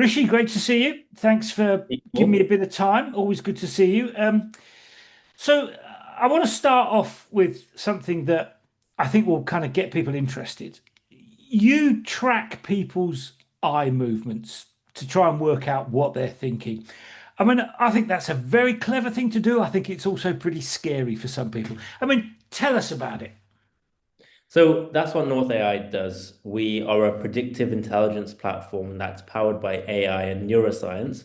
Rishi, great to see you. Thanks for giving me a Equal. bit of time. Always good to see you. So, I want to start off with something that I think will kind of get people interested. You track people's eye movements to try and work out what they're thinking. I mean, I think that's a very clever thing to do. I think it's also pretty scary for some people. I mean, tell us about it. So that's what North AI does. We are a predictive intelligence platform that's powered by AI and neuroscience.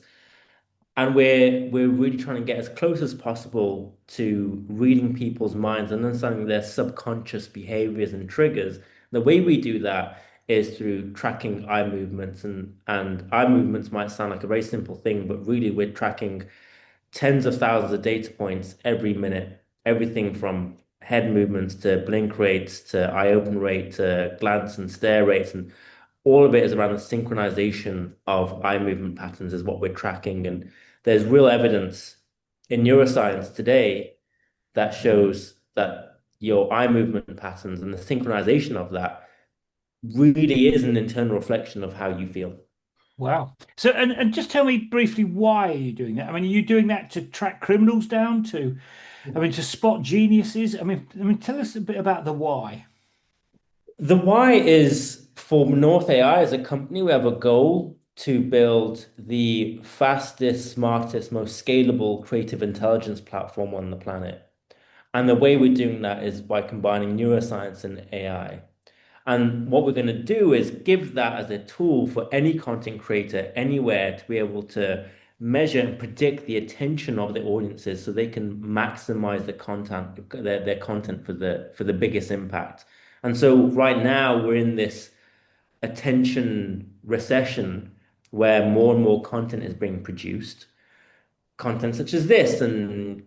And we're really trying to get as close as possible to reading people's minds and understanding their subconscious behaviors and triggers. The way we do that is through tracking eye movements and eye movements might sound like a very simple thing, but really we're tracking tens of thousands of data points every minute, everything from head movements to blink rates to eye open rate to glance and stare rates. And all of it is around the synchronization of eye movement patterns, is what we're tracking. And there's real evidence in neuroscience today that shows that your eye movement patterns and the synchronization of that really is an internal reflection of how you feel. Wow. So, and just tell me briefly, why are you doing that? I mean, are you doing that to track criminals down to, I mean, to spot geniuses? I mean, tell us a bit about the why. The why is for North AI as a company, we have a goal to build the fastest, smartest, most scalable creative intelligence platform on the planet. And the way we're doing that is by combining neuroscience and AI. And what we're going to do is give that as a tool for any content creator anywhere to be able to measure and predict the attention of the audiences so they can maximize the content, their content for the biggest impact. And so right now we're in this attention recession where more and more content is being produced, content such as this, and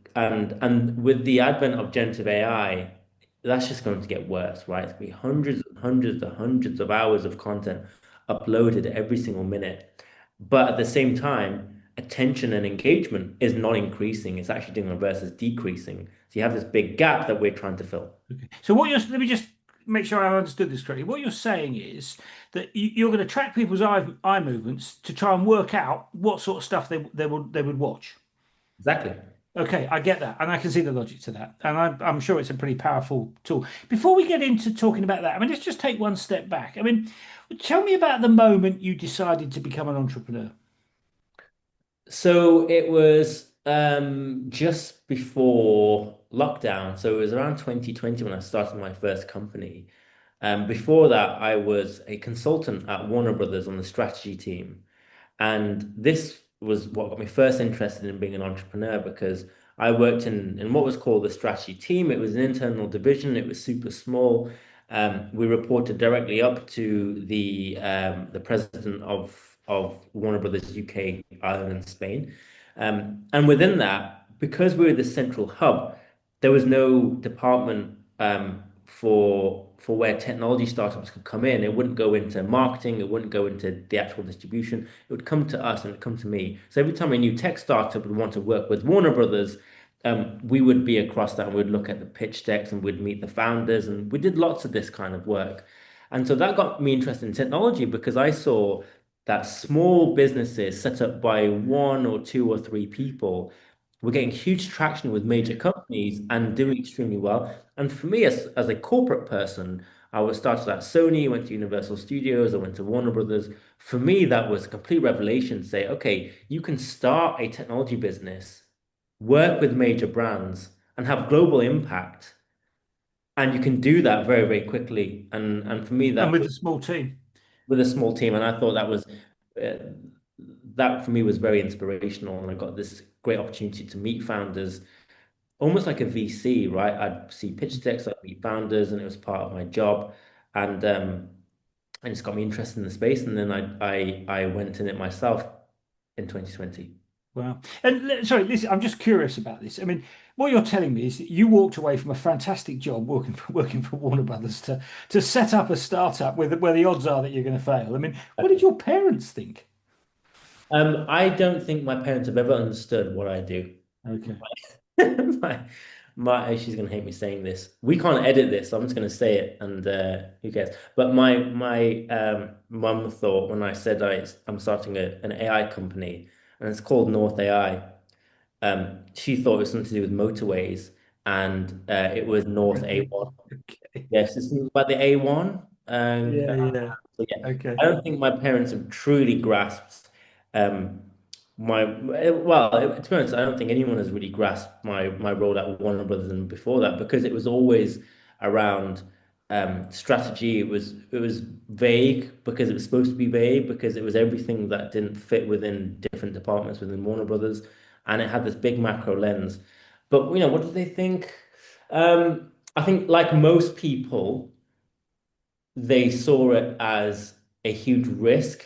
with the advent of generative AI, that's just going to get worse, right? It's going to be hundreds and hundreds and hundreds of hours of content uploaded every single minute. But at the same time, attention and engagement is not increasing. It's actually doing the reverse, it's decreasing. So you have this big gap that we're trying to fill. Okay. So what you're, let me just make sure I understood this correctly. What you're saying is that you're going to track people's eye movements to try and work out what sort of stuff they would watch. Exactly. Okay, I get that, and I can see the logic to that, and I'm sure it's a pretty powerful tool. Before we get into talking about that, I mean, let's just take one step back. I mean, tell me about the moment you decided to become an entrepreneur. So it was just before lockdown. So it was around 2020 when I started my first company. Before that, I was a consultant at Warner Brothers on the strategy team. And this was what got me first interested in being an entrepreneur because I worked in what was called the strategy team. It was an internal division, it was super small. We reported directly up to the president of Warner Brothers UK, Ireland, and Spain. And within that, because we were the central hub, there was no department for where technology startups could come in. It wouldn't go into marketing, it wouldn't go into the actual distribution. It would come to us and it would come to me. So every time a new tech startup would want to work with Warner Brothers, we would be across that and we'd look at the pitch decks and we'd meet the founders and we did lots of this kind of work. And so that got me interested in technology because I saw that small businesses set up by one or two or three people were getting huge traction with major companies and doing extremely well. And for me, as a corporate person, I was started at Sony, went to Universal Studios, I went to Warner Brothers. For me, that was a complete revelation to say, okay, you can start a technology business, work with major brands, and have global impact. And you can do that very, very quickly. And for me, And that with was a small team. with a small team. And I thought uh, that for me was very inspirational. And I got this great opportunity to meet founders almost like a VC, right? I'd see pitch decks, I'd meet founders, and it was part of my job. And it's got me interested in the space. And then I went in it myself in 2020. Wow. And sorry, listen, I'm just curious about this. I mean, what you're telling me is that you walked away from a fantastic job working for Warner Brothers to set up a startup where the odds are that you're going to fail. I mean, what did your parents think? I don't think my parents have ever understood what I do. Okay. My, she's gonna hate me saying this. We can't edit this, so I'm just gonna say it, and who cares? But my mum thought when I said I'm starting an AI company, and it's called North AI. She thought it was something to do with motorways, and it was North A1. Okay. Yes, it's about the A1. Yeah, yeah. So yeah, Okay. I don't think my parents have truly grasped um, to be honest, I don't think anyone has really grasped my role at Warner Brothers and before that because it was always around strategy. It was vague because it was supposed to be vague because it was everything that didn't fit within different departments within Warner Brothers, and it had this big macro lens. But what did they think? I think like most people they saw it as a huge risk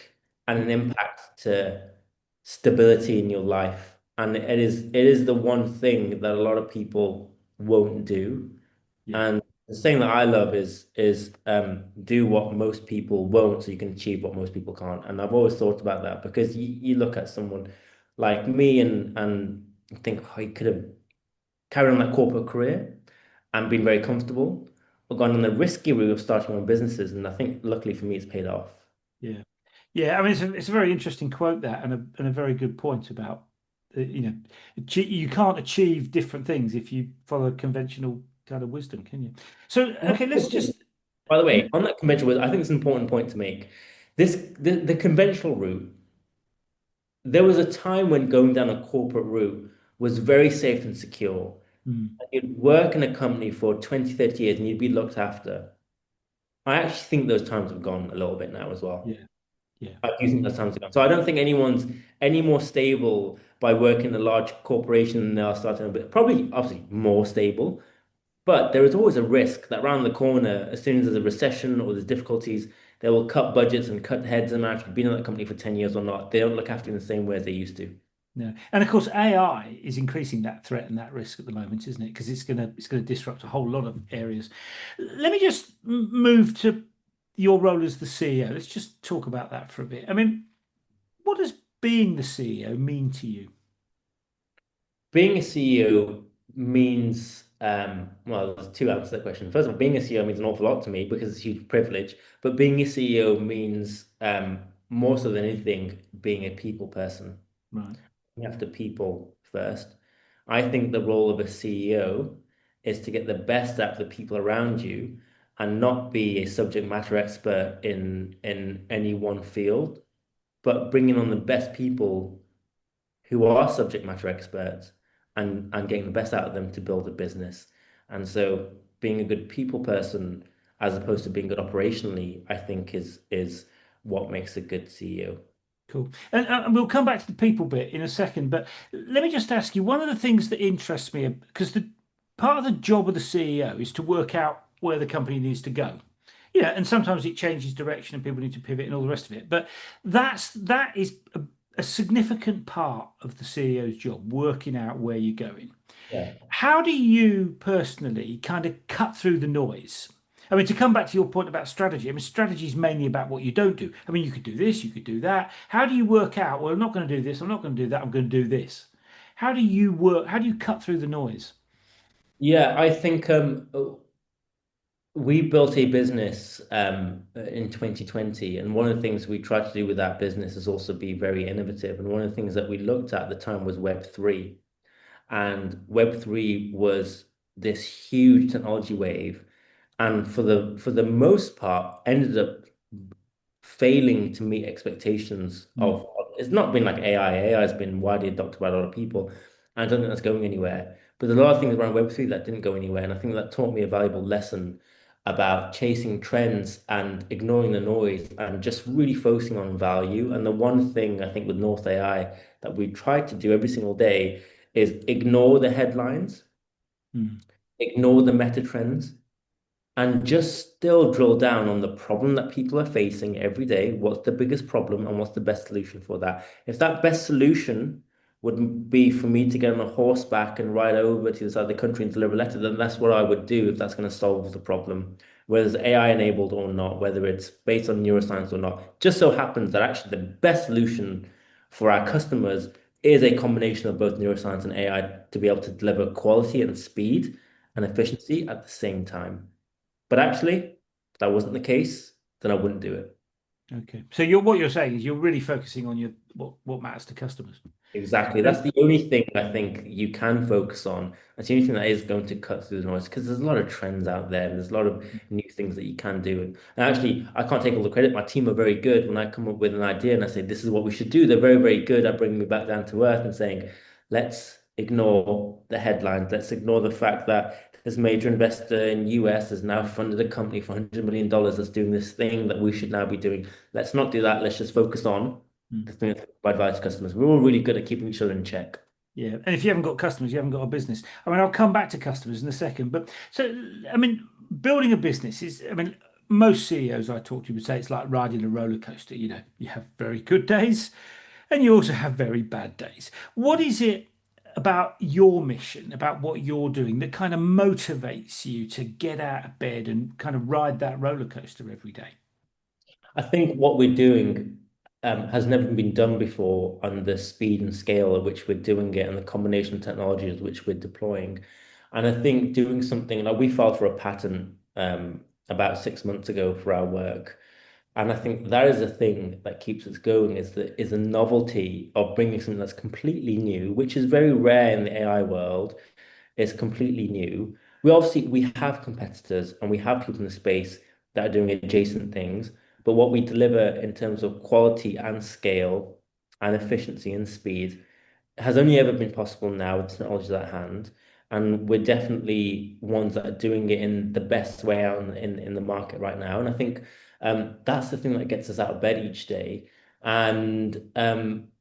and an impact to stability in your life. And it is the one thing that a lot of people won't do. Yeah. And the saying that I love is do what most people won't so you can achieve what most people can't. And I've always thought about that because you look at someone like me and think, oh, he could have carried on that corporate career and been very comfortable, or gone on the risky route of starting own businesses. And I think luckily for me, it's paid off. Yeah. Yeah. I mean, it's a very interesting quote that, and a very good point about, you can't achieve different things if you follow conventional kind of wisdom, can you? So, And okay, let's just, by the way, on that conventional, I think it's an important point to make. The conventional route, there was a time when going down a corporate route was very safe and secure. Mm, You'd work in a company for 20, 30 years and you'd be looked after. I actually think those times have gone a little bit now as well. yeah, yeah, I do think those times have gone. So I don't think anyone's any more stable by working in a large corporation than they are starting a bit. Probably, obviously, more stable. But there is always a risk that around the corner, as soon as there's a recession or there's difficulties, they will cut budgets and cut heads. And after you've been in that company for 10 years or not, they don't look after you in the same way as they used to. no. And of course, AI is increasing that threat and that risk at the moment, isn't it? Because it's gonna disrupt a whole lot of areas. Let me just move to your role as the CEO. Let's just talk about that for a bit. I mean, what does being the CEO mean to you? Being a CEO means, well, there's two answers to that question. First of all, being a CEO means an awful lot to me because it's a huge privilege. But being a CEO means, more so than anything, being a people person. Right. You have to people first. I think the role of a CEO is to get the best out of the people around you and not be a subject matter expert in any one field, but bringing on the best people who are subject matter experts and getting the best out of them to build a business. And so being a good people person as opposed to being good operationally, I think is what makes a good CEO. Cool. And we'll come back to the people bit in a second, but let me just ask you one of the things that interests me, because the part of the job of the CEO is to work out where the company needs to go. Yeah, and sometimes it changes direction and people need to pivot and all the rest of it. But that is a significant part of the CEO's job, working out where you're going. Yeah. How do you personally kind of cut through the noise? I mean, to come back to your point about strategy, I mean, strategy is mainly about what you don't do. I mean, you could do this, you could do that. How do you work out, well, I'm not going to do this, I'm not going to do that, I'm going to do this? How do you work? How do you cut through the noise? Yeah, I think we built a business in 2020, and one of the things we tried to do with that business is also be very innovative. And one of the things that we looked at the time was Web3. And Web3 was this huge technology wave, and for the most part, ended up failing to meet expectations Mm, it's not been like AI. AI has been widely adopted by a lot of people. And I don't think that's going anywhere. But there's a lot of things around Web3 that didn't go anywhere. And I think that taught me a valuable lesson about chasing trends and ignoring the noise and just really focusing on value. And the one thing I think with North AI that we try to do every single day is ignore the headlines, mm, ignore the meta trends, and just still drill down on the problem that people are facing every day. What's the biggest problem and what's the best solution for that? If that best solution would be for me to get on a horseback and ride over to the side of the country and deliver a letter, then that's what I would do if that's going to solve the problem, whether it's AI enabled or not, whether it's based on neuroscience or not. Just so happens that actually the best solution for our customers is a combination of both neuroscience and AI to be able to deliver quality and speed. and efficiency at the same time. But actually, if that wasn't the case, then I wouldn't do it. Okay. So what you're saying is you're really focusing on your what matters to customers. Exactly. That's And the only thing I think you can focus on. That's the only thing that is going to cut through the noise because there's a lot of trends out there and there's a lot of new things that you can do. And actually, I can't take all the credit. My team are very good. When I come up with an idea and I say, this is what we should do, they're very, very good at bringing me back down to earth and saying, let's ignore the headlines. Let's ignore the fact that this major investor in US has now funded a company for $100 million that's doing this thing that we should now be doing. Let's not do that. Let's just focus on the thing that I advise customers. We're all really good at keeping each other in check. yeah, and if you haven't got customers, you haven't got a business. I mean, I'll come back to customers in a second, but so I mean, building a business is, I mean, most CEOs I talk to would say it's like riding a roller coaster. You know, you have very good days and you also have very bad days. What is it about your mission, about what you're doing that kind of motivates you to get out of bed and kind of ride that roller coaster every day? I think what we're doing has never been done before on the speed and scale at which we're doing it and the combination of technologies which we're deploying. And I think doing something like we filed for a patent about 6 months ago for our work. And I think that is a thing that keeps us going is the novelty of bringing something that's completely new, which is very rare in the AI world, is completely new. We have competitors and we have people in the space that are doing adjacent things, but what we deliver in terms of quality and scale and efficiency and speed has only ever been possible now with technologies at hand. And we're definitely ones that are doing it in the best way in the market right now. And I think that's the thing that gets us out of bed each day. And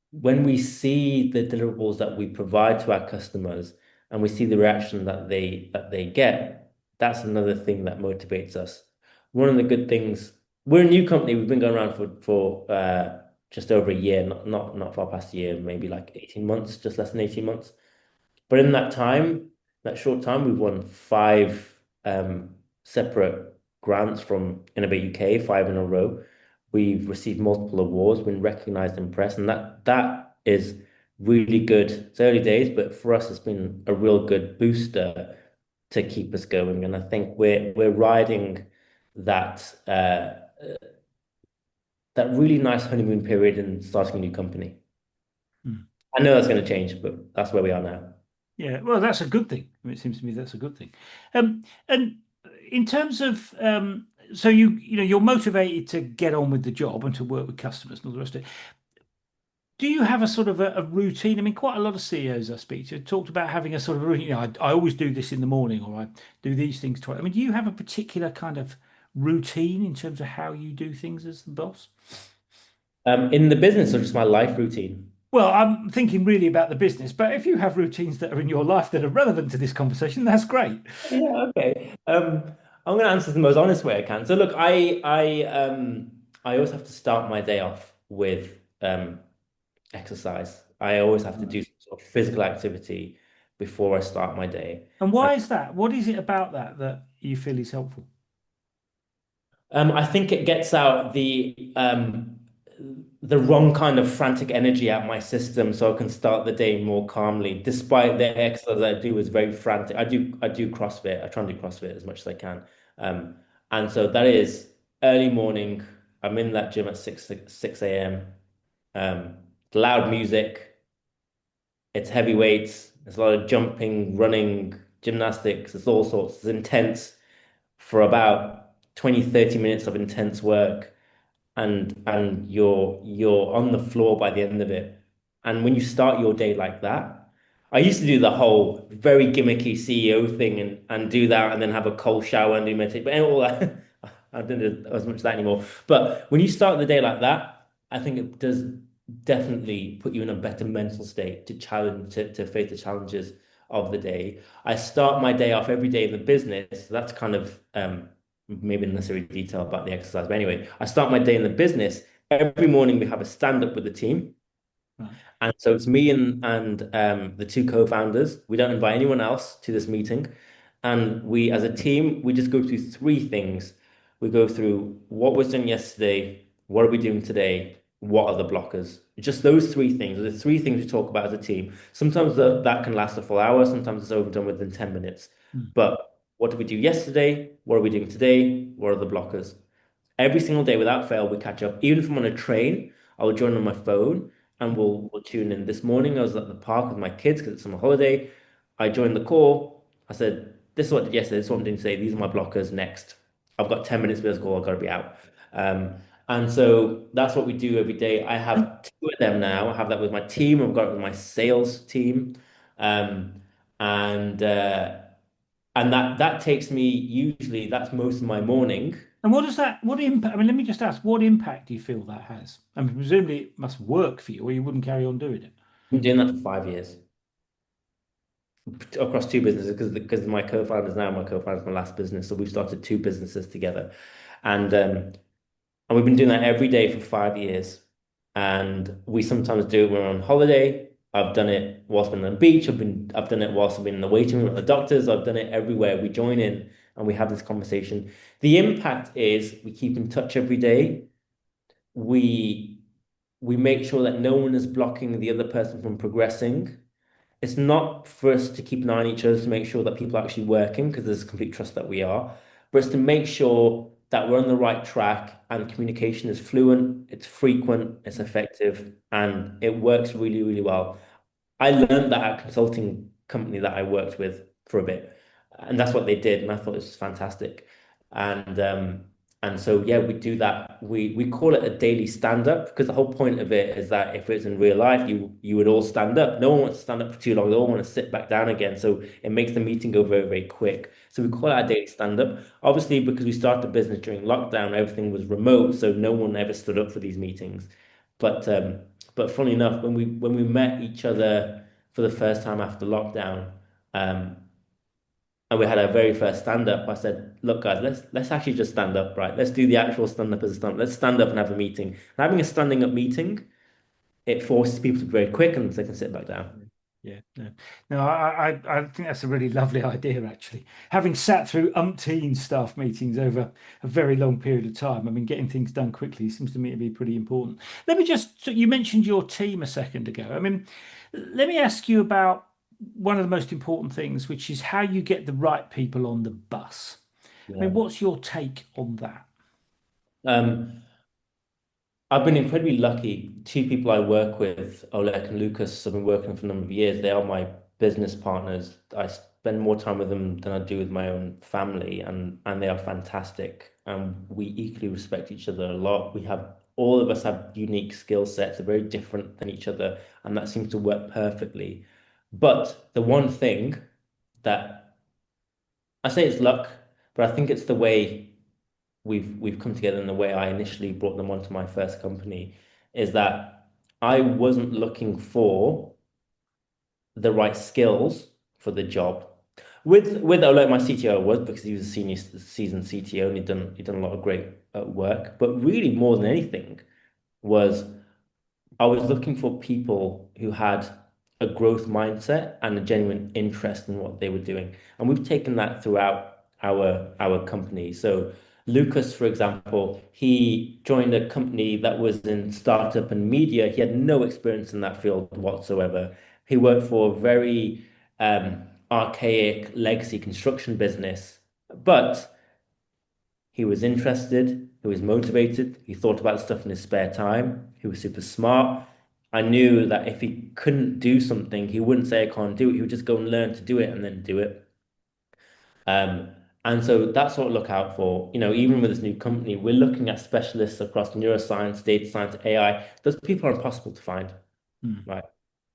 when we see the deliverables that we provide to our customers and we see the reaction that they get, that's another thing that motivates us. One of the good things, we're a new company. We've been going around for just over a year, not far past a year, maybe like 18 months, just less than 18 months. But in that time, that short time, we've won five separate grants from Innovate UK, five in a row. We've received multiple awards, been recognized in press, and that is really good. It's early days, but for us, it's been a real good booster to keep us going. And I think we're riding that that really nice honeymoon period in starting a new company. Hmm. I know that's going to change, but that's where we are now. Yeah, well, that's a good thing. I mean, it seems to me that's a good thing. And in terms of so you know you're motivated to get on with the job and to work with customers and all the rest of it. Do you have a sort of a routine? I mean, quite a lot of CEOs I speak to talked about having a sort of routine. You know, I always do this in the morning, or I do these things twice. I mean, do you have a particular kind of routine in terms of how you do things as the boss? In the business or just my life routine? Well, I'm thinking really about the business, but if you have routines that are in your life that are relevant to this conversation, that's great. Yeah, okay. I'm going to answer the most honest way I can. So look, I always have to start my day off with exercise. I always have to do some sort of physical activity before I start my day. And why is that? What is it about that that you feel is helpful? I think it gets out the wrong kind of frantic energy out my system, so I can start the day more calmly. Despite the exercise I do is very frantic. I do CrossFit. I try and do CrossFit as much as I can. And so that is early morning. I'm in that gym at 6 a.m. Um, loud music. It's heavy weights. There's a lot of jumping, running, gymnastics. It's all sorts. It's intense for about 20, 30 minutes of intense work and you're on the floor by the end of it. And when you start your day like that, I used to do the whole very gimmicky CEO thing and do that and then have a cold shower and do meditation. But all that, I don't do as much of that anymore. But when you start the day like that, I think it does definitely put you in a better mental state to face the challenges of the day. I start my day off every day in the business. So that's kind of maybe necessary detail about the exercise. But anyway, I start my day in the business. Every morning we have a stand up with the team. Right. And so it's me and the two co-founders. We don't invite anyone else to this meeting. And we, as a team, we just go through three things. We go through what was done yesterday, what are we doing today, what are the blockers? Just those three things. The three things we talk about as a team. Sometimes that can last a full hour, sometimes it's overdone within 10 minutes. Mm. But what did we do yesterday? What are we doing today? What are the blockers? Every single day without fail, we catch up. Even if I'm on a train, I will join on my phone and we'll tune in. This morning, I was at the park with my kids because it's summer holiday. I joined the call. I said, "This is what I did yesterday. This is what I'm doing today. These are my blockers. Next, I've got 10 minutes for this call. I've got to be out." Um, and so that's what we do every day. I And, have two of them now. I have that with my team. I've got it with my sales team, um, and that takes me usually. That's most of my morning. and what does that, what impact, I mean, let me just ask, what impact do you feel that has? I mean, presumably it must work for you or you wouldn't carry on doing it. I've been doing that for 5 years across two businesses because my co-founders now, my co-founders, my last business. So we've started two businesses together, and we've been doing that every day for 5 years. And we sometimes do it when we're on holiday. I've done it whilst I've been on the beach. I've done it whilst I've been in the waiting room at the doctors. I've done it everywhere. We join in and we have this conversation. The impact is we keep in touch every day. We we make sure that no one is blocking the other person from progressing. It's not for us to keep an eye on each other to make sure that people are actually working because there's complete trust that we are, but it's to make sure that we're on the right track and communication is fluent, it's frequent, it's effective, and it works really, really well. I learned that at a consulting company that I worked with for a bit, and that's what they did, and I thought this was fantastic. And so yeah, we do that. We call it a daily stand up because the whole point of it is that if it's in real life, you would all stand up. No one wants to stand up for too long. They all want to sit back down again. So it makes the meeting go very, very quick. So we call it a daily stand up. Obviously, because we started the business during lockdown, everything was remote, so no one ever stood up for these meetings. But funny enough, when we met each other for the first time after lockdown, um, and we had our very first stand up, I said, "Look, guys, let's actually just stand up, right? Let's do the actual stand up as a stand. Let's stand up and have a meeting. And having a standing up meeting, it forces people to be very quick and they can sit back down." Yeah, no, no, I think that's a really lovely idea, actually. Having sat through umpteen staff meetings over a very long period of time, I mean, getting things done quickly seems to me to be pretty important. Let me just, so you mentioned your team a second ago. I mean, let me ask you about one of the most important things, which is how you get the right people on the bus. I mean, Yeah. what's your take on that? Um, I've been incredibly lucky. Two people I work with, Oleg and Lucas, I've been working for a number of years. They are my business partners. I spend more time with them than I do with my own family, and they are fantastic. And we equally respect each other a lot. We have all of us have unique skill sets. They're very different than each other, and that seems to work perfectly. But the one thing that I say it's luck, but I think it's the way we've come together in the way I initially brought them onto my first company is that I wasn't looking for the right skills for the job. With Oleg, my CTO was because he was a senior seasoned CTO and he'd done a lot of great work. But really, more than anything, was I was looking for people who had a growth mindset and a genuine interest in what they were doing. And we've taken that throughout our company. So Lucas, for example, he joined a company that was in startup and media. He had no experience in that field whatsoever. He worked for a very archaic legacy construction business, but he was interested, he was motivated, he thought about stuff in his spare time, he was super smart. I knew that if he couldn't do something, he wouldn't say, "I can't do it." He would just go and learn to do it and then do it. Um, and so that's what to look out for. Even with this new company, we're looking at specialists across neuroscience, data science, AI. Those people are impossible to find, Hmm. right?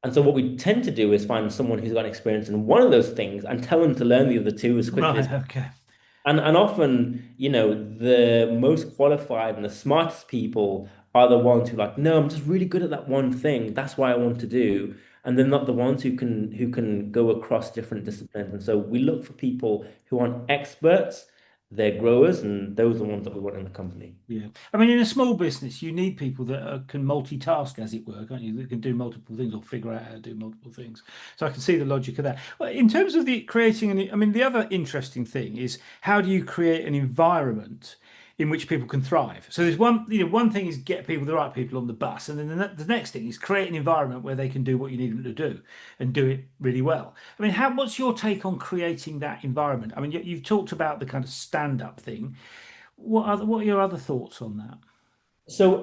And so what we tend to do is find someone who's got experience in one of those things and tell them to learn the other two as quickly Right, as okay. and often, the most qualified and the smartest people are the ones who like, no, I'm just really good at that one thing. That's what I want to do. And they're not the ones who can go across different disciplines. And so we look for people who aren't experts, they're growers, and those are the ones that we want in the company. Yeah. I mean, in a small business, you need people that can multitask, as it were, can't you? That can do multiple things or figure out how to do multiple things. So I can see the logic of that. Well, in terms of the creating I mean, the other interesting thing is how do you create an environment in which people can thrive. So there's one thing is get people, the right people on the bus, and then the next thing is create an environment where they can do what you need them to do and do it really well. I mean, what's your take on creating that environment? I mean, you've talked about the kind of stand-up thing. What are your other thoughts on that? So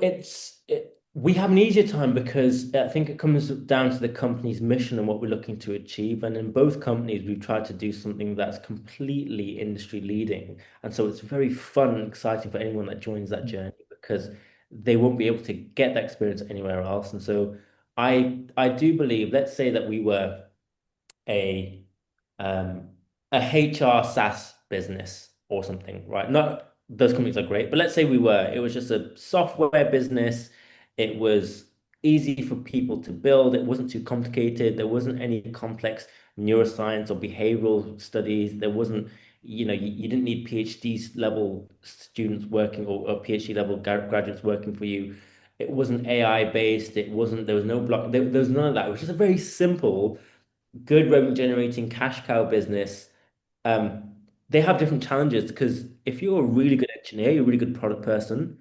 we have an easier time because I think it comes down to the company's mission and what we're looking to achieve. And in both companies, we've tried to do something that's completely industry leading. And so it's very fun and exciting for anyone that joins that journey because they won't be able to get that experience anywhere else. And so I do believe, let's say that we were a um, a HR SaaS business or something, right? Not those companies are great, but let's say we were. It was just a software business. It was easy for people to build. It wasn't too complicated. There wasn't any complex neuroscience or behavioral studies. There wasn't, you didn't need PhD level students working or PhD level graduates working for you. It wasn't AI based. There was no block, there was none of that. It was just a very simple good revenue generating cash cow business, um, they have different challenges because if you're a really good engineer, you're a really good product person,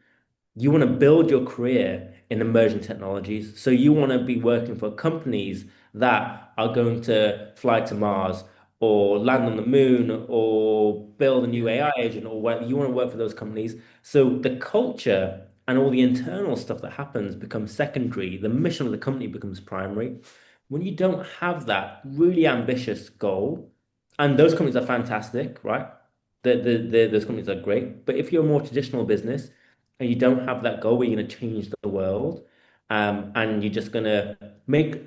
you want to build your career in emerging technologies. So you want to be working for companies that are going to fly to Mars or land on the moon or build a new Yeah. AI agent or what you want to work for those companies. So the culture and all the internal stuff that happens becomes secondary. The mission of the company becomes primary. When you don't have that really ambitious goal, and those companies are fantastic, right? Those companies are great. But if you're a more traditional business, and you don't have that goal where you're going to change the world, and you're just going to make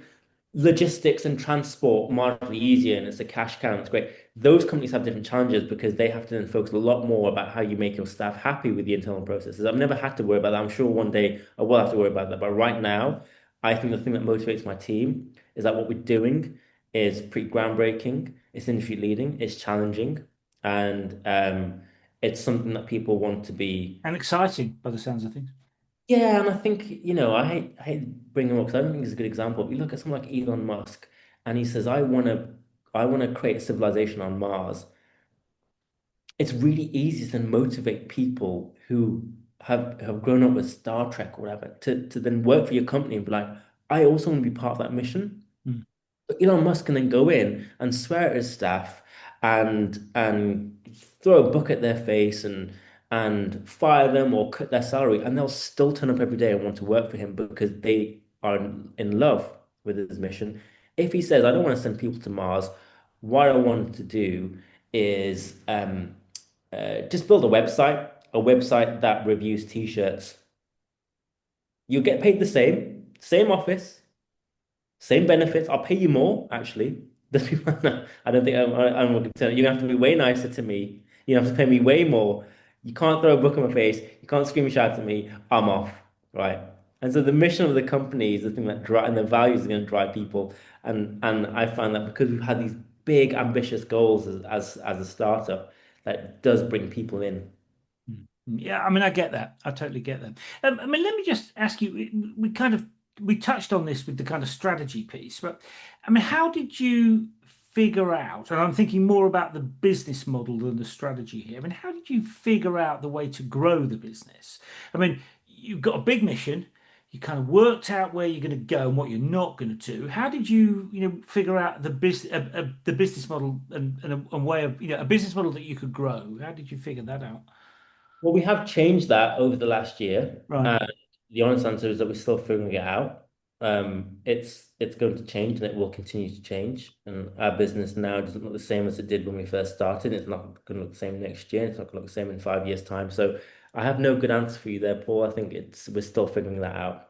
logistics and transport marginally easier, and it's a cash cow, it's great. Those companies have different challenges because they have to then focus a lot more about how you make your staff happy with the internal processes. I've never had to worry about that. I'm sure one day I will have to worry about that. But right now, I think the thing that motivates my team is that what we're doing is pretty groundbreaking, it's industry leading, it's challenging, and it's something that people want to be. And exciting by the sounds of things. Yeah, and I think, I hate bringing him up because I don't think he's a good example. But you look at someone like Elon Musk, and he says, I want to create a civilization on Mars. It's really easy to motivate people who have grown up with Star Trek or whatever to then work for your company and be like, I also want to be part of that mission. Mm. But Elon Musk can then go in and swear at his staff and throw a book at their face and fire them or cut their salary, and they'll still turn up every day and want to work for him because they are in love with his mission. If he says, I don't want to send people to Mars, what I want to do is just build a website that reviews t-shirts. You'll get paid the same office, same benefits. I'll pay you more, actually. There's people, no, I don't think I'm going to You're gonna have to be way nicer to me. You have to pay me way more. You can't throw a book in my face. You can't scream and shout at me. I'm off, right? And so the mission of the company is the thing that drive, and the values are going to drive people. And I find that because we've had these big ambitious goals as a startup, that does bring people in. Mm. Yeah, I mean, I get that. I totally get that. I mean, let me just ask you, we touched on this with the kind of strategy piece, but I mean, how did you figure out, and I'm thinking more about the business model than the strategy here. I mean, how did you figure out the way to grow the business? I mean, you've got a big mission. You kind of worked out where you're going to go and what you're not going to do. How did you figure out the business model and way of, a business model that you could grow? How did you figure that out? Well, we have changed that over the last year, Right. and the honest answer is that we're still figuring it out. It's going to change, and it will continue to change. And our business now doesn't look the same as it did when we first started. It's not going to look the same next year. It's not going to look the same in 5 years' time. So I have no good answer for you there, Paul. I think it's we're still figuring that out.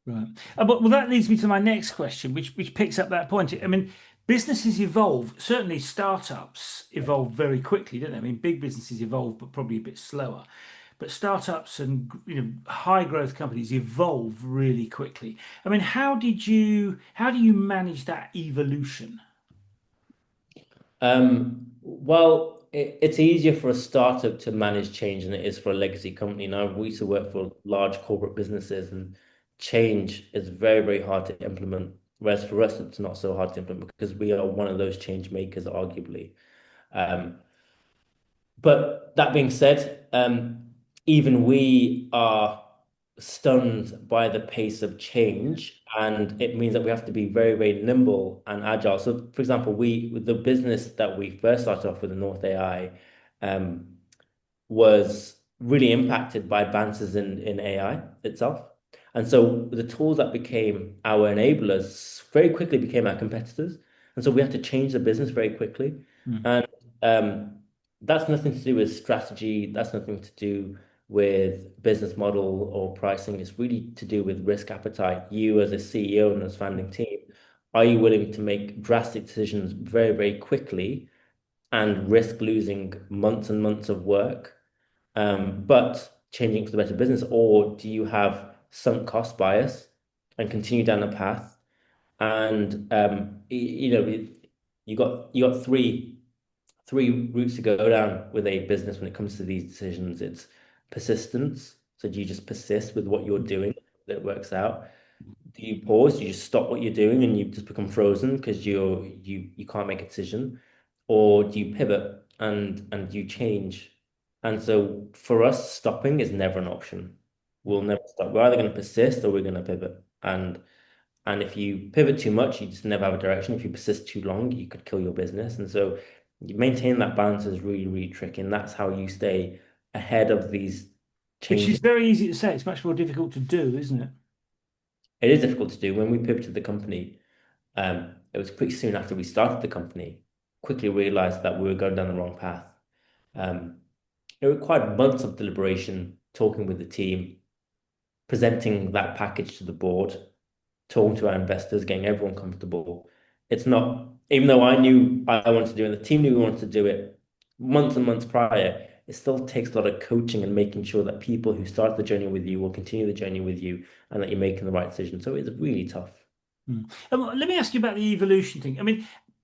Right. But well, that leads me to my next question, which picks up that point. I mean, businesses evolve. Certainly, startups evolve very quickly, don't they? I mean, big businesses evolve, but probably a bit slower. But startups and high growth companies evolve really quickly. I mean, how do you manage that evolution? Well, it's easier for a startup to manage change than it is for a legacy company. Now, we used to work for large corporate businesses, and change is very, very hard to implement. Whereas for us, it's not so hard to implement because we are one of those change makers, arguably. Um, but that being said, even we are stunned by the pace of change, and it means that we have to be very, very nimble and agile. So, for example, with the business that we first started off with, the North AI, um, was really impacted by advances in AI itself. And so the tools that became our enablers very quickly became our competitors. And so we had to change the business very quickly. Mm. And that's nothing to do with strategy. That's nothing to do with business model or pricing. It's really to do with risk appetite. You as a CEO and as founding team, are you willing to make drastic decisions very, very quickly and risk losing months and months of work, but changing for the better business? Or do you have sunk cost bias and continue down the path? And you got three routes to go down with a business when it comes to these decisions. It's persistence. So do you just persist with what you're doing that it works out? Do you pause? Do you just stop what you're doing and you just become frozen because you can't make a decision? Or do you pivot and you change? And so for us, stopping is never an option. We'll never stop. We're either going to persist or we're going to pivot. And if you pivot too much, you just never have a direction. If you persist too long, you could kill your business. And so you maintain that balance is really, really tricky. And that's how you stay ahead of these Which is changes. very easy to say. It's much more difficult to do, isn't it? It is difficult to do. When we pivoted the company, it was pretty soon after we started the company, quickly realized that we were going down the wrong path. Um, it required months of deliberation, talking with the team, presenting that package to the board, talking to our investors, getting everyone comfortable. It's not, even though I knew I wanted to do it, and the team knew we wanted to do it months and months prior, it still takes a lot of coaching and making sure that people who start the journey with you will continue the journey with you and that you're making the right decision. So it's really tough. Mm. Let me ask you about the evolution thing.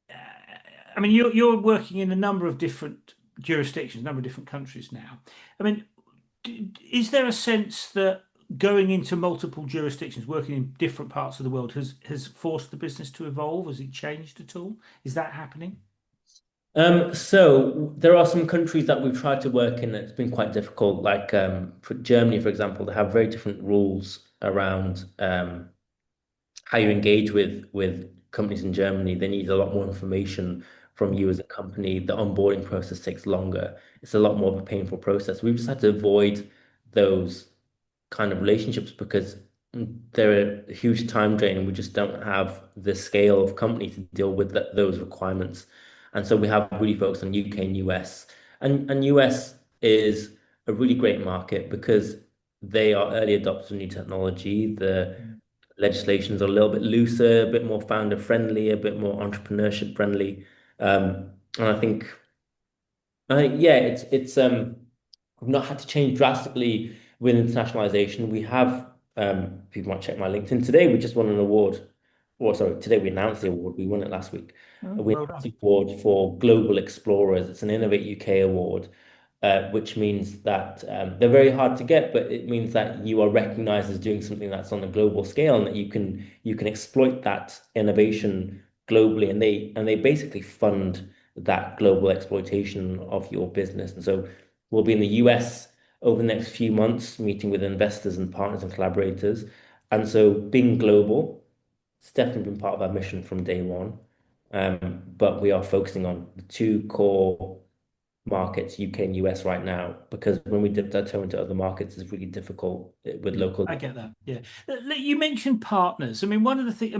Uh, you're working in a number of different jurisdictions, a number of different countries now. I mean, is there a sense that going into multiple jurisdictions, working in different parts of the world, has forced the business to evolve? Has it changed at all? Is that happening? So there are some countries that we've tried to work in that's been quite difficult, like for Germany, for example, they have very different rules around how you engage with companies in Germany. They need a lot more information from you as a company. The onboarding process takes longer. It's a lot more of a painful process. We've just had to avoid those kind of relationships because they're a huge time drain and we just don't have the scale of company to deal with those requirements. And so we have really focused on UK and US. And US is a really great market because they are early adopters of new technology. The legislations are a little bit looser, a bit more founder friendly, a bit more entrepreneurship friendly. And I think yeah, it's we've not had to change drastically with internationalization. We have people might check my LinkedIn today. We just won an award, or sorry, today we announced the award. We won it last week. Oh, We well announced done. the award for Global Explorers. It's an Innovate UK award, which means that they're very hard to get, but it means that you are recognized as doing something that's on a global scale and that you can exploit that innovation globally, and they basically fund that global exploitation of your business. And so we'll be in the US over the next few months, meeting with investors and partners and collaborators. And so being global, it's definitely been part of our mission from day one. But we are focusing on the two core markets, UK and US right now, because when we dip our toe into other markets, it's really difficult with Yeah, local. I get that. Yeah. You mentioned partners. One of the things,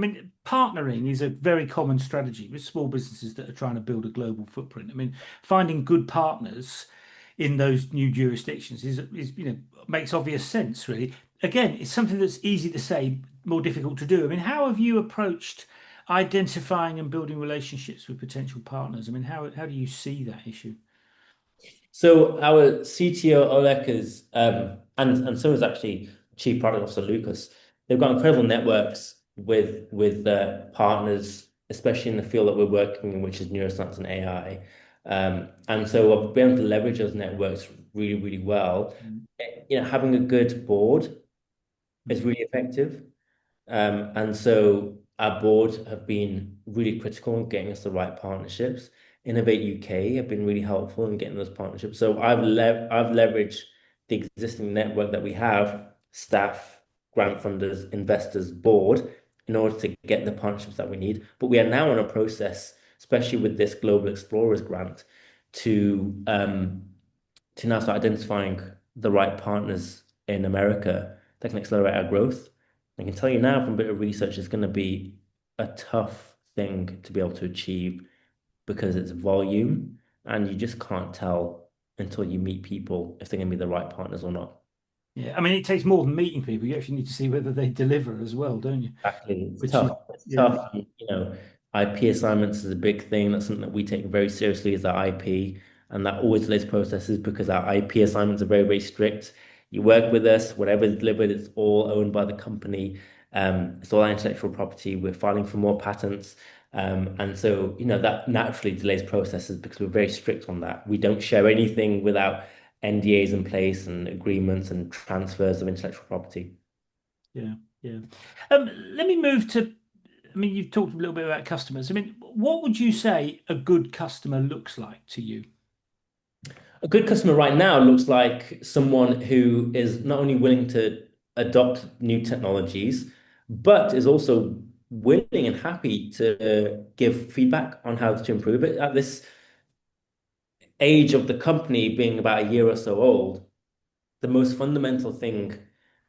partnering is a very common strategy with small businesses that are trying to build a global footprint. Finding good partners in those new jurisdictions is makes obvious sense, really. Again, it's something that's easy to say, more difficult to do. How have you approached identifying and building relationships with potential partners? How do you see that issue? So our CTO Oleg is, and so is actually Chief Product Officer Lucas. They've got incredible networks with partners, especially in the field that we're working in, which is neuroscience and AI. And so we've been able to leverage those networks really, really well. Having a good board is Mm. really effective. And so our board have been really critical in getting us the right partnerships. Innovate UK have been really helpful in getting those partnerships. So I've leveraged the existing network that we have, staff, grant funders, investors, board, in order to get the partnerships that we need. But we are now in a process, especially with this Global Explorers grant, to um, to now start identifying the right partners in America that can accelerate our growth. I can tell you now from a bit of research, it's going to be a tough thing to be able to achieve because it's volume and you just can't tell until you meet people if they're going to be the right partners or not. Yeah, I mean, it takes more than meeting people. You actually need to see whether they deliver as well, don't you? Exactly. It's Which is, tough. It's yeah, tough. And, IP assignments is a big thing. That's something that we take very seriously is our IP. And that always delays processes because our IP assignments are very, very strict. You work with us, whatever is delivered, it's all owned by the company. It's all our intellectual property. We're filing for more patents. And so, that naturally delays processes because we're very strict on that. We don't share anything without NDAs in place and agreements and transfers of intellectual property. yeah, yeah. Let me move to, I mean, you've talked a little bit about customers. I mean, what would you say a good customer looks like to you? A good customer right now looks like someone who is not only willing to adopt new technologies, but is also willing and happy to give feedback on how to improve it. At this age of the company being about a year or so old, the most fundamental thing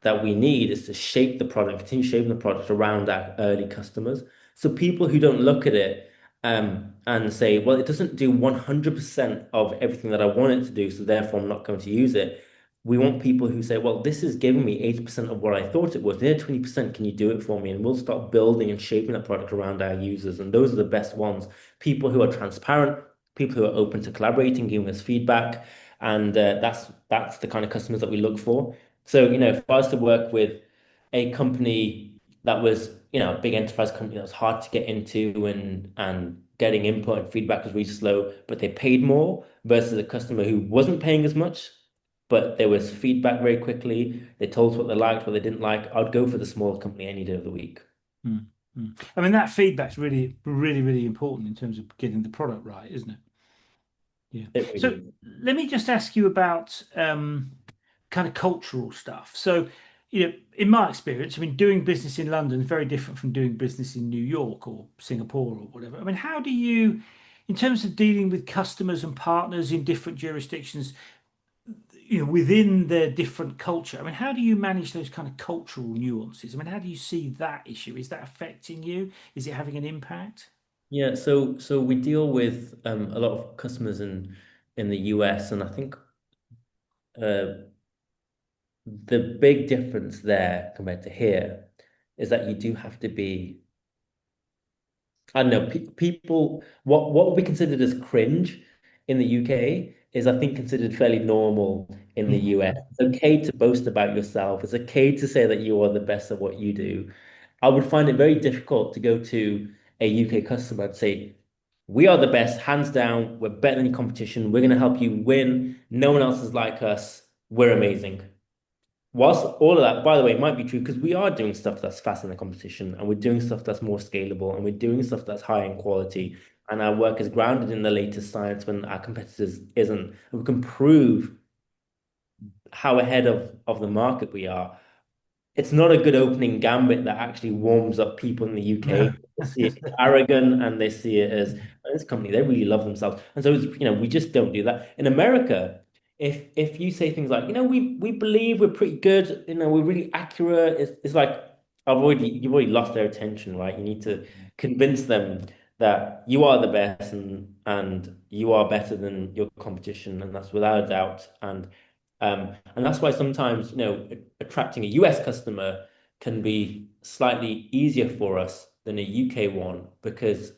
that we need is to shape the product, continue shaping the product around our early customers. So people who don't look at it and say, well, it doesn't do 100% of everything that I want it to do, so therefore I'm not going to use it. We want people who say, well, this is giving me 80% of what I thought it was. The other 20%, can you do it for me? And we'll start building and shaping that product around our users. And those are the best ones. People who are transparent, people who are open to collaborating, giving us feedback, and that's the kind of customers that we look for. So, if I was to work with a company that was, a big enterprise company that was hard to get into and getting input and feedback was really slow, but they paid more versus a customer who wasn't paying as much, but there was feedback very quickly. They told us what they liked, what they didn't like. I'd go for the smaller company any day of the week. Mm, mm. I mean, that feedback's really, really, really important in terms of getting the product right, isn't it? Yeah. It really So is. let me just ask you about kind of cultural stuff. So, in my experience, I mean, doing business in London is very different from doing business in New York or Singapore or whatever. I mean, how do you, in terms of dealing with customers and partners in different jurisdictions, within their different culture, I mean, how do you manage those kind of cultural nuances? I mean, how do you see that issue? Is that affecting you? Is it having an impact? Yeah, so we deal with a lot of customers in the US, and I think the big difference there compared to here is that you do have to be, I don't know, pe people, what would be considered as cringe in the UK is, I think, considered fairly normal in the US. It's okay to boast about yourself. It's okay to say that you are the best at what you do. I would find it very difficult to go to a UK customer and say, we are the best, hands down. We're better than your competition. We're going to help you win. No one else is like us. We're amazing. Whilst all of that, by the way, might be true because we are doing stuff that's faster than the competition and we're doing stuff that's more scalable and we're doing stuff that's high in quality and our work is grounded in the latest science when our competitors isn't. And we can prove how ahead of the market we are. It's not a good opening gambit that actually warms up people in the UK. No. They see it as arrogant and they see it as, "Oh, this company, they really love themselves." And so we just don't do that. In America, if you say things like, we believe we're pretty good, we're really accurate, it's like you've already lost their attention, right? You need to convince them that you are the best and you are better than your competition, and that's without a doubt. And that's why sometimes, attracting a US customer can be slightly easier for us than a UK one because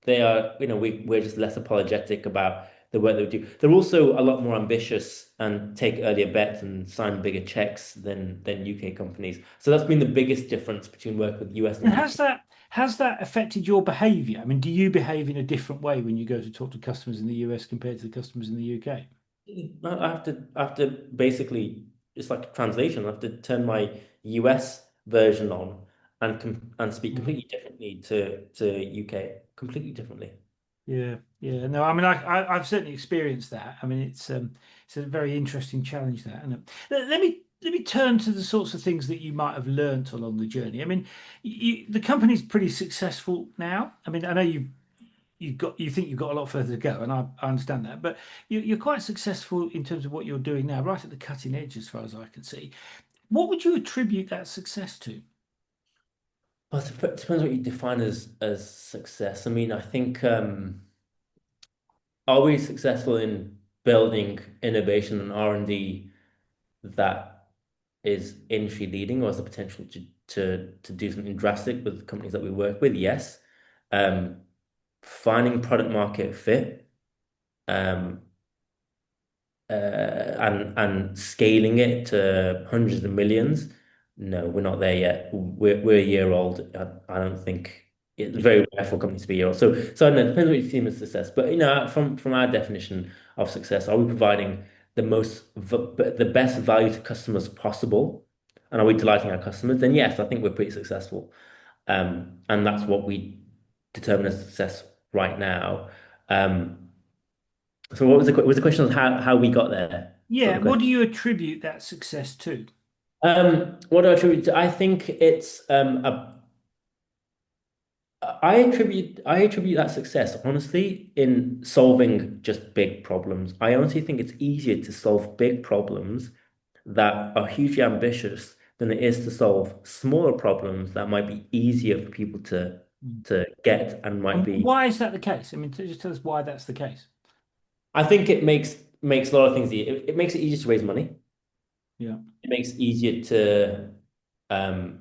they are, we're just less apologetic about the work that we do. They're also a lot more ambitious and take earlier bets and sign bigger checks than UK companies. So that's been the biggest difference between work with US And and UK. has that affected your behavior? I mean, do you behave in a different way when you go to talk to customers in the US compared to the customers in the UK? I have to basically, it's like a translation. I have to turn my US version on and speak Mhm. completely differently to UK, completely differently. Yeah, yeah. No, I mean, I've certainly experienced that. I mean, it's a very interesting challenge that. And let me turn to the sorts of things that you might have learnt along the journey. I mean, the company's pretty successful now. I mean, I know you think you've got a lot further to go, and I understand that, but you're quite successful in terms of what you're doing now, right at the cutting edge, as far as I can see. What would you attribute that success to? Well, it depends what you define as success. I mean, I think are we successful in building innovation and R&D that is industry leading, or has the potential to do something drastic with the companies that we work with? Yes. Um, Finding product market fit, um, and scaling it to hundreds of millions. No, we're not there yet. We're a year old. I don't think it's Yeah. very rare for companies to be a year old. So I don't know, it depends what you see as success. But from our definition of success, are we providing the best value to customers possible? And are we delighting our customers? Then yes, I think we're pretty successful. And that's what we determine as success right now. Um, so what was was the question of how we got there? Is that Yeah. the What question? do you attribute that success to? What do I attribute to? I think it's I attribute that success honestly in solving just big problems. I honestly think it's easier to solve big problems that are hugely ambitious than it is to solve smaller problems that might be easier for people Mm. to get and might And be. why is that the case? I mean, just tell us why that's the case. I think it makes a lot of things easier. It makes it easier to raise money. Yeah. It makes it easier to um,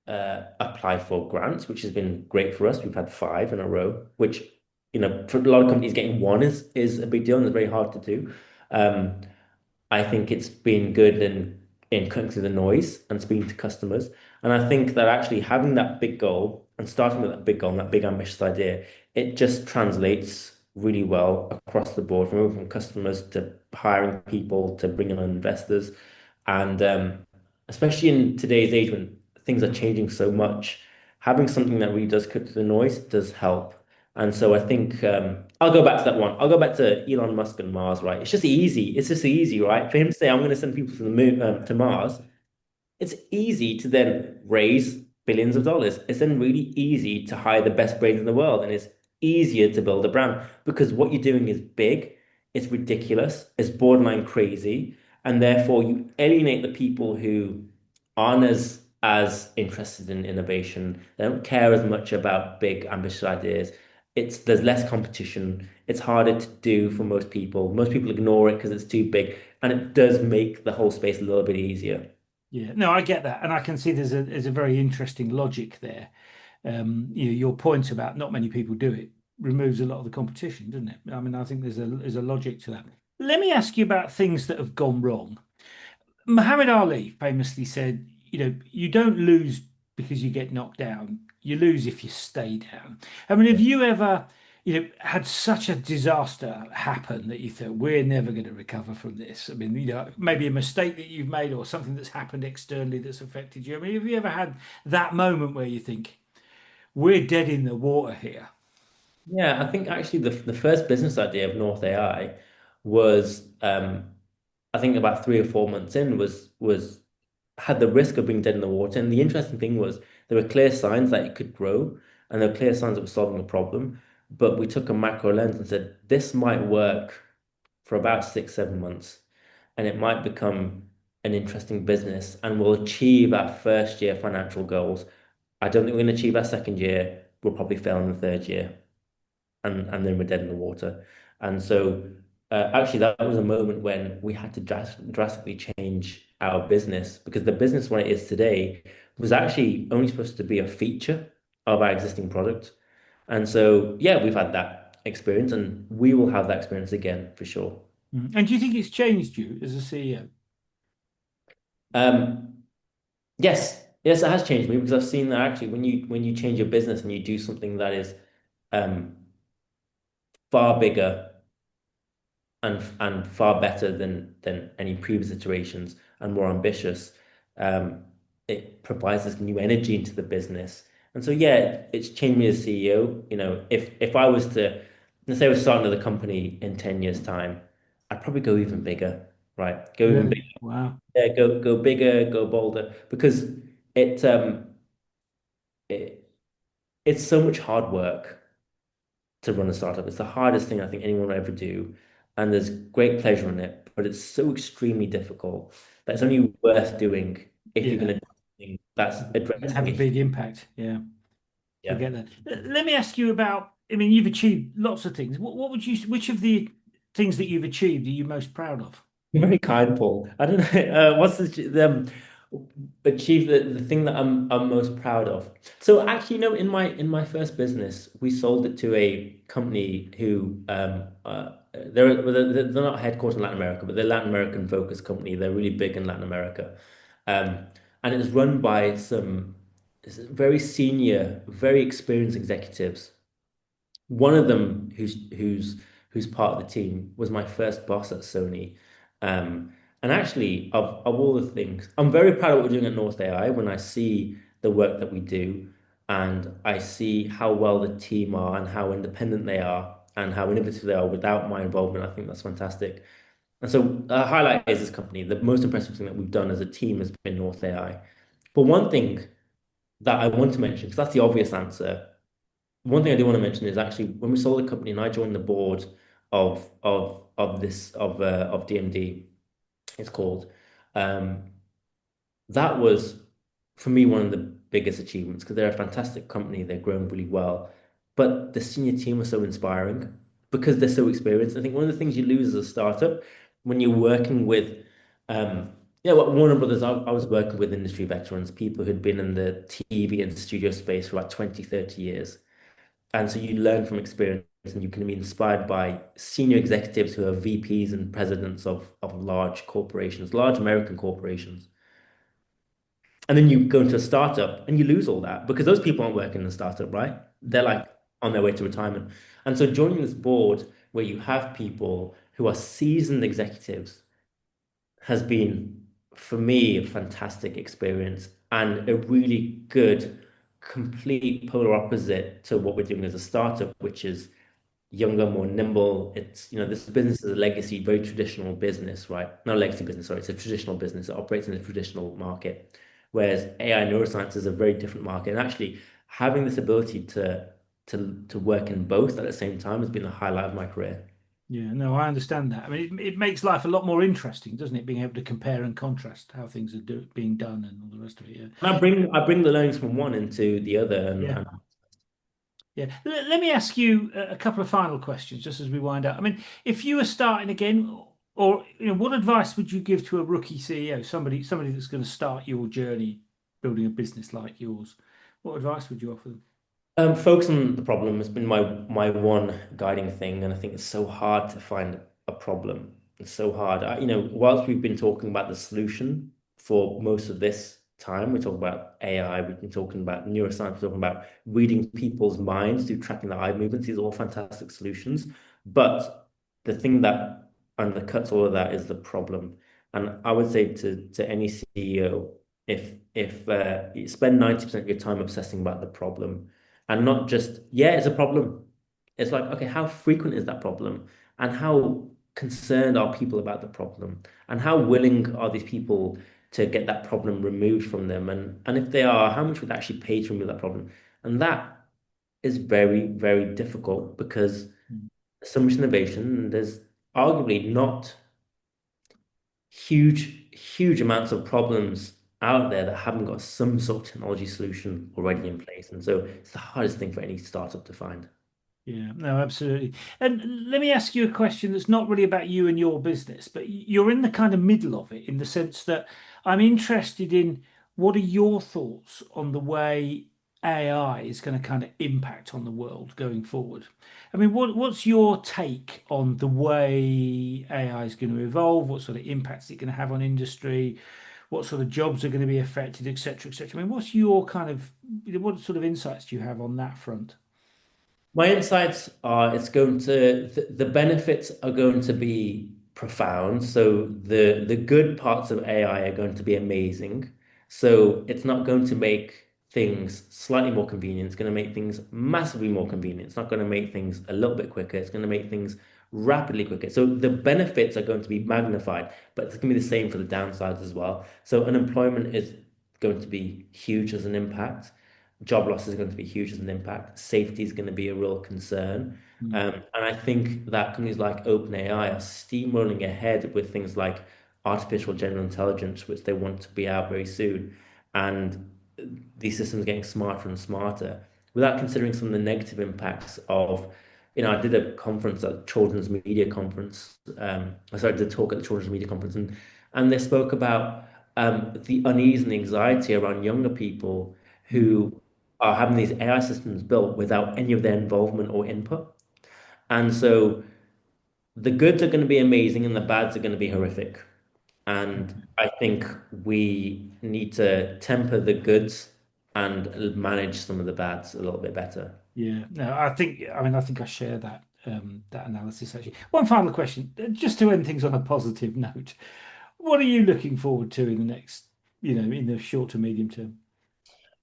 apply for grants, which has been great for us. We've had five in a row, which, for a lot of companies, getting one is a big deal and it's very hard to do. Um, I think it's been good in cutting through the noise and speaking to customers. And I think that actually having that big goal and starting with that big goal and that big ambitious idea, it just translates really well across the board, from customers to hiring people to bringing on investors. And especially in today's age when things are changing so much, having something that really does cut through the noise does help. And so I think I'll go back to that one. I'll go back to Elon Musk and Mars, right? It's just easy. It's just easy, right? For him to say, I'm going to send people to the moon, to Mars, it's easy to then raise billions of dollars. It's then really easy to hire the best brains in the world, and it's easier to build a brand because what you're doing is big, it's ridiculous, it's borderline crazy, and therefore you alienate the people who aren't as interested in innovation. They don't care as much about big, ambitious ideas. There's less competition. It's harder to do for most people. Most people ignore it because it's too big, and it does make the whole space a little bit easier. Yeah. No, I get that, and I can see there's a very interesting logic there. Your point about not many people do it removes a lot of the competition, doesn't it? I mean, I think there's a logic to that. Let me ask you about things that have gone wrong. Muhammad Ali famously said, you don't lose because you get knocked down. You lose if you stay down. I mean, have you ever, had such a disaster happen that you thought we're never going to recover from this? I mean, maybe a mistake that you've made or something that's happened externally that's affected you. I mean, have you ever had that moment where you think we're dead in the water here? Yeah, I think actually the first business idea of North AI was I think about 3 or 4 months in was had the risk of being dead in the water. And the interesting thing was there were clear signs that it could grow and there were clear signs that it was solving a problem. But we took a macro lens and said this might work for about 6, 7 months and it might become an interesting business and we'll achieve our first year financial goals. I don't think we're going to achieve our second year. We'll probably fail in the third year and then we're dead in the water. And so actually that was a moment when we had to drastically change our business because the business when it is today was actually only supposed to be a feature of our existing product. And so yeah, we've had that experience and we will have that experience again for sure. Mm. And do you think it's changed you as a CEO? Um, yes, yes, it has changed me because I've seen that actually when you change your business and you do something that is um, far bigger and far better than any previous iterations and more ambitious. Um, it provides this new energy into the business, And so yeah, it's changed me as CEO. If I was to, let's say I was starting another company in 10 years' time, I'd probably go even bigger, right? Go even Really? bigger. Wow. Yeah, go bigger, go bolder, because it it it's so much hard work to run a startup. It's the hardest thing I think anyone will ever do, and there's great pleasure in it, but it's so extremely difficult that it's only worth doing if you're Yeah. going to do something that's And have addressing a it. big impact. Yeah. I Yeah. get that. Let me ask you about, I mean, you've achieved lots of things. What would you, which of the things that you've achieved are you most proud of? Very kind, Paul. I don't know. What's achieve the thing that I'm most proud of? So actually, in my first business, we sold it to a company who they're not headquartered in Latin America, but they're Latin American focused company. They're really big in Latin America, um, and it's run by some very senior, very experienced executives. One of them who's part of the team was my first boss at Sony. And actually, of all the things, I'm very proud of what we're doing at North AI when I see the work that we do and I see how well the team are and how independent they are and how innovative they are without my involvement. I think that's fantastic. And so, highlight is this company. The most impressive thing that we've done as a team has been North AI. But one thing that I want to mention, because that's the obvious answer, one thing I do want to mention is actually when we sold the company and I joined the board of DMD, it's called. Um, that was for me one of the biggest achievements because they're a fantastic company. They're growing really well, but the senior team was so inspiring because they're so experienced. I think one of the things you lose as a startup when you're working with, well, Warner Brothers, I was working with industry veterans, people who'd been in the TV and studio space for like 20, 30 years. And so you learn from experience and you can be inspired by senior executives who are VPs and presidents of large corporations, large American corporations. And then you go into a startup and you lose all that because those people aren't working in a startup, right? They're Mm. like on their way to retirement. And so joining this board where you have people who are seasoned executives has been, for me, a fantastic experience and a really good, complete polar opposite to what we're doing as a startup, which is younger, more nimble. This business is a legacy, very traditional business, right? Not a legacy business, sorry, it's a traditional business. It operates in a traditional market, whereas AI neuroscience is a very different market. And actually, having this ability to work in both at the same time has been the highlight of my career. Yeah, no, I understand that. I mean, it makes life a lot more interesting, doesn't it? Being able to compare and contrast how things are being done and all the rest of it. Yeah. And I bring the learnings from one into the other, and, Yeah. and Yeah. Let me ask you a couple of final questions just as we wind up. I mean, if you were starting again, or what advice would you give to a rookie CEO, somebody that's going to start your journey building a business like yours? What advice would you offer them? Focus on the problem has been my one guiding thing, and I think it's so hard to find a problem. It's so hard. Whilst we've been talking about the solution for most of this time, we talk about AI, we've been talking about neuroscience, we're talking about reading people's minds through tracking their eye movements. These are all fantastic solutions, but the thing that undercuts all of that is the problem. And I would say to any CEO, if you spend 90% of your time obsessing about the problem and not just, yeah, it's a problem. It's like, okay, how frequent is that problem? And how concerned are people about the problem? And how willing are these people to get that problem removed from them? And if they are, how much would they actually pay to remove that problem? And that is very, very difficult because there's so much innovation and there's arguably not huge amounts of problems out there that haven't got some sort of technology solution already in place. And so it's the hardest thing for any startup to find. Yeah, no, absolutely. And let me ask you a question that's not really about you and your business, but you're in the kind of middle of it in the sense that I'm interested in what are your thoughts on the way AI is going to kind of impact on the world going forward? I mean, what's your take on the way AI is going to evolve? What sort of impact is it going to have on industry? What sort of jobs are going to be affected, et cetera, et cetera? I mean, what's your kind of, what sort of insights do you have on that front? My insights are the benefits are going to be profound. So the good parts of AI are going to be amazing. So it's not going to make things slightly more convenient. It's going to make things massively more convenient. It's not going to make things a little bit quicker. It's going to make things rapidly quicker. So the benefits are going to be magnified, but it's going to be the same for the downsides as well. So unemployment is going to be huge as an impact. Job loss is going to be huge as an impact. Safety is going to be a real concern. Mm. And I think that companies like OpenAI are steamrolling ahead with things like artificial general intelligence, which they want to be out very soon. And these systems are getting smarter and smarter without considering some of the negative impacts of, I did a conference at Children's Media Conference. I did a talk at the Children's Media Conference, and they spoke about the unease and the anxiety around younger people Mm. who are having these AI systems built without any of their involvement or input. And so the goods are going to be amazing and the bads are going to be horrific. And I think we need to temper the goods and manage some of the bads a little bit better. Yeah, no, I think I share that analysis actually. One final question, just to end things on a positive note. What are you looking forward to in the next, in the short to medium term?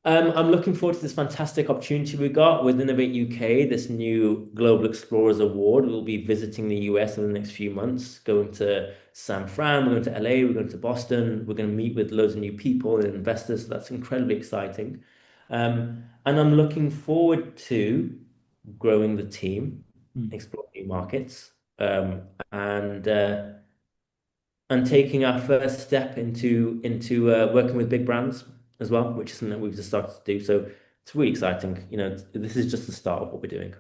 I'm looking forward to this fantastic opportunity we got with Innovate UK, this new Global Explorers Award. We'll be visiting the US in the next few months, going to San Fran, we're going to LA, we're going to Boston, we're going to meet with loads of new people and investors. So that's incredibly exciting. And I'm looking forward to growing the team, Mm. exploring new markets, um, and uh, and taking our first step into working with big brands as well, which is something that we've just started to do. So it's really exciting. This is just the start of what we're doing.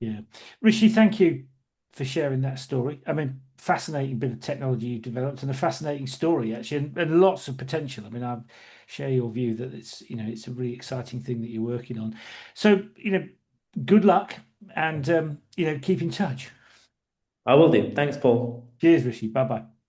Yeah. Rishi, thank you for sharing that story. I mean, fascinating bit of technology you've developed and a fascinating story actually, and lots of potential. I mean, I share your view that it's a really exciting thing that you're working on. So, good luck and keep in touch. I will do. Thanks, Paul. Cheers, Rishi. Bye bye.